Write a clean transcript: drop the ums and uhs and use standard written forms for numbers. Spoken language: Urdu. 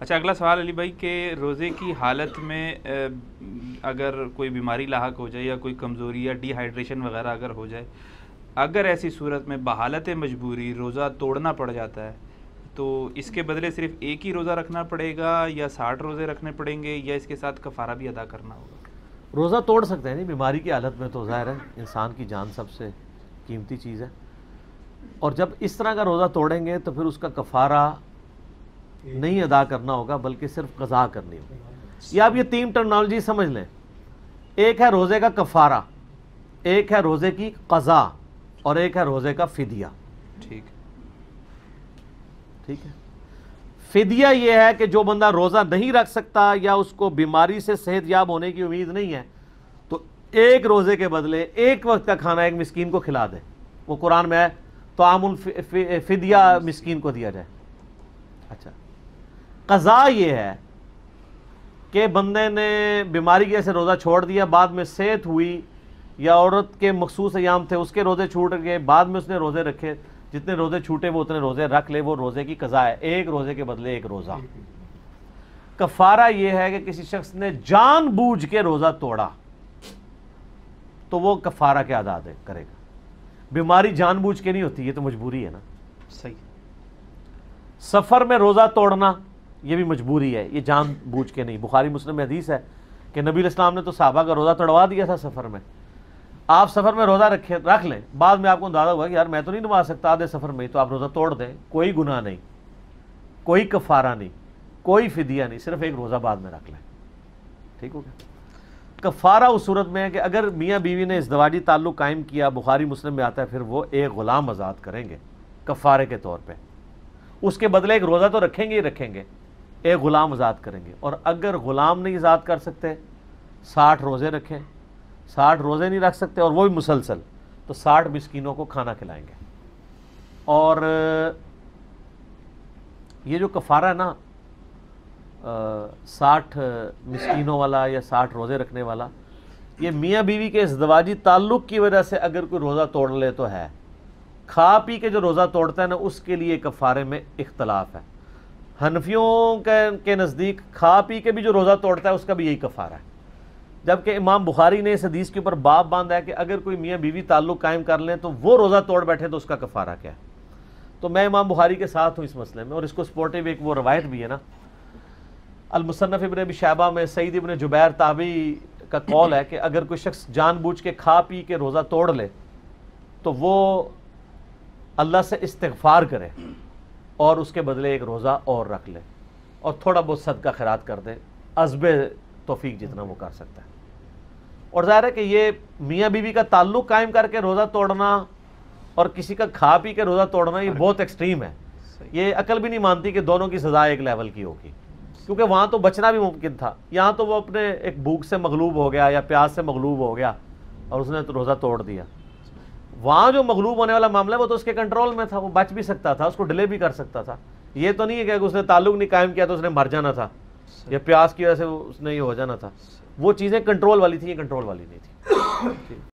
اچھا، اگلا سوال علی بھائی کہ روزے کی حالت میں اگر کوئی بیماری لاحق ہو جائے یا کوئی کمزوری یا ڈی ہائیڈریشن وغیرہ اگر ہو جائے، اگر ایسی صورت میں بحالت مجبوری روزہ توڑنا پڑ جاتا ہے تو اس کے بدلے صرف ایک ہی روزہ رکھنا پڑے گا یا 60 روزے رکھنے پڑیں گے یا اس کے ساتھ کفارہ بھی ادا کرنا ہوگا؟ روزہ توڑ سکتے ہیں، نہیں بیماری کی حالت میں تو ظاہر ہے انسان کی جان سب سے قیمتی چیز ہے، اور جب اس طرح کا روزہ توڑیں گے تو پھر اس کا کفارہ نہیں ادا کرنا ہوگا بلکہ صرف قضا کرنی ہوگی۔ یہ آپ یہ تین ٹرمنالوجی سمجھ لیں، ایک ہے روزے کا کفارہ، ایک ہے روزے کی قضا، اور ایک ہے روزے کا فدیہ۔ ٹھیک ہے، فدیہ یہ ہے کہ جو بندہ روزہ نہیں رکھ سکتا یا اس کو بیماری سے صحت یاب ہونے کی امید نہیں ہے تو ایک روزے کے بدلے ایک وقت کا کھانا ایک مسکین کو کھلا دے، وہ قرآن میں ہے طعام الفدیہ مسکین کو دیا جائے۔ اچھا، قضا یہ ہے کہ بندے نے بیماری کی وجہ سے روزہ چھوڑ دیا، بعد میں صحت ہوئی یا عورت کے مخصوص ایام تھے اس کے روزے چھوٹ گئے، بعد میں اس نے روزے رکھے، جتنے روزے چھوٹے وہ اتنے روزے رکھ لے، وہ روزے کی قضا ہے، ایک روزے کے بدلے ایک روزہ۔ کفارہ یہ ہے کہ کسی شخص نے جان بوجھ کے روزہ توڑا تو وہ کفارہ کے ادا کرے گا۔ بیماری جان بوجھ کے نہیں ہوتی، یہ تو مجبوری ہے نا۔ صحیح۔ سفر میں روزہ توڑنا یہ بھی مجبوری ہے، یہ جان بوجھ کے نہیں۔ بخاری مسلم میں حدیث ہے کہ نبی علیہ السلام نے تو صحابہ کا روزہ توڑوا دیا تھا سفر میں۔ آپ سفر میں روزہ رکھ لیں، بعد میں آپ کو اندازہ ہوا کہ یار میں تو نہیں نماز سکتا آدھے سفر میں، تو آپ روزہ توڑ دیں، کوئی گناہ نہیں، کوئی کفارہ نہیں، کوئی فدیہ نہیں، صرف ایک روزہ بعد میں رکھ لیں۔ ٹھیک ہو گیا؟ کفارہ اس صورت میں ہے کہ اگر میاں بیوی نے ازدواجی تعلق قائم کیا، بخاری مسلم میں آتا ہے، پھر وہ ایک غلام آزاد کریں گے کفارے کے طور پہ، اس کے بدلے ایک روزہ تو رکھیں گے ہی رکھیں گے، ایک غلام آزاد کریں گے۔ اور اگر غلام نہیں آزاد کر سکتے 60 روزے رکھیں، 60 روزے نہیں رکھ سکتے اور وہ بھی مسلسل، تو 60 مسکینوں کو کھانا کھلائیں گے۔ اور یہ جو کفارہ ہے نا 60 مسکینوں والا یا 60 روزے رکھنے والا، یہ میاں بیوی کے ازدواجی تعلق کی وجہ سے اگر کوئی روزہ توڑ لے تو ہے، کھا پی کے جو روزہ توڑتا ہے نا اس کے لیے کفارے میں اختلاف ہے۔ حنفیوں کے نزدیک کھا پی کے بھی جو روزہ توڑتا ہے اس کا بھی یہی کفارہ ہے، جبکہ امام بخاری نے اس حدیث کے اوپر باب باندھا ہے کہ اگر کوئی میاں بیوی تعلق قائم کر لیں تو وہ روزہ توڑ بیٹھے تو اس کا کفارہ کیا ہے۔ تو میں امام بخاری کے ساتھ ہوں اس مسئلے میں، اور اس کو سپورٹیو ایک وہ روایت بھی ہے نا، المصنف ابن ابی شیبہ میں سعید ابن جبیر تابعی کا قول ہے کہ اگر کوئی شخص جان بوجھ کے کھا پی کے روزہ توڑ لے تو وہ اللہ سے استغفار کرے اور اس کے بدلے ایک روزہ اور رکھ لے اور تھوڑا بہت صدقہ خیرات کر دے، حسب توفیق جتنا وہ کر سکتا ہے۔ اور ظاہر ہے کہ یہ میاں بیوی کا تعلق قائم کر کے روزہ توڑنا اور کسی کا کھا پی کے روزہ توڑنا یہ بہت ایکسٹریم ہے، یہ عقل بھی نہیں مانتی کہ دونوں کی سزا ایک لیول کی ہوگی، کیونکہ وہاں تو بچنا بھی ممکن تھا، یہاں تو وہ اپنے ایک بھوک سے مغلوب ہو گیا یا پیاس سے مغلوب ہو گیا اور اس نے تو روزہ توڑ دیا۔ وہاں جو مغلوب ہونے والا معاملہ ہے وہ تو اس کے کنٹرول میں تھا، وہ بچ بھی سکتا تھا، اس کو ڈیلے بھی کر سکتا تھا۔ یہ تو نہیں ہے کہ اس نے تعلق نہیں قائم کیا تو اس نے مر جانا تھا یا پیاس کی وجہ سے اس نے یہ ہو جانا تھا، وہ چیزیں کنٹرول والی تھیں، یہ کنٹرول والی نہیں تھی۔